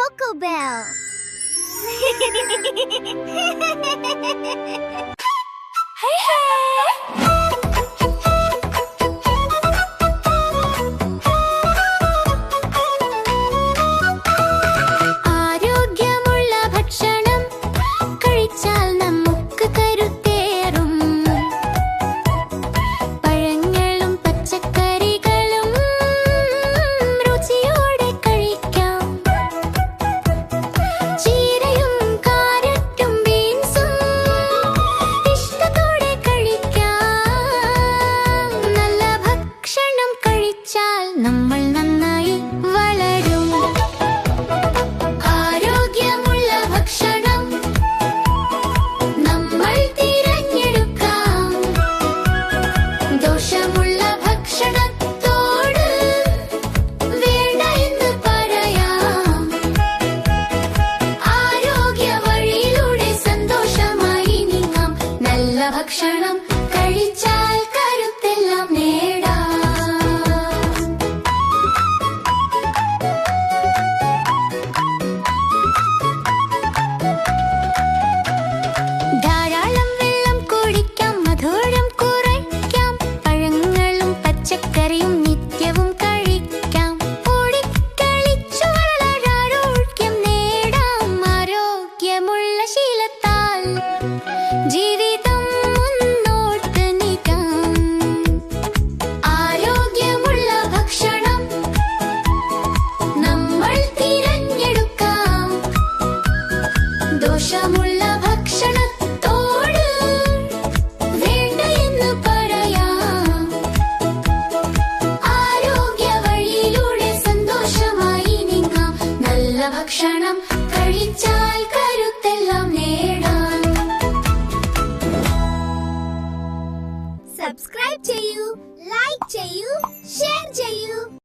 Coco Bell. Hey, hey! ഭക്ഷണം കഴിച്ചാൽ കരുത്തെല്ലാം നേടാം. ധാരാളം വെള്ളം കുടിക്കാം, മധുരം കുറയ്ക്കാം, പഴങ്ങളും പച്ചക്കറിയും നിത്യവും കഴിക്കാം. ഓടിക്കളിച്ചു വളരാരോഗ്യം നേടാം. ആരോഗ്യമുള്ള ശീലത്താൽ ജീവിതം ദോഷമുള്ള ഭക്ഷണത്തോട് വേണ്ട എന്ന് പറയാം. ആരോഗ്യ വഴിയിലൂടെ സന്തോഷമായി നീങ്ങാം. നല്ല ഭക്ഷണം കഴിച്ചാൽ കരുത്തെല്ലാം നേടാം. സബ്സ്ക്രൈബ് ചെയ്യൂ, ലൈക്ക് ചെയ്യൂ, ഷെയർ ചെയ്യൂ.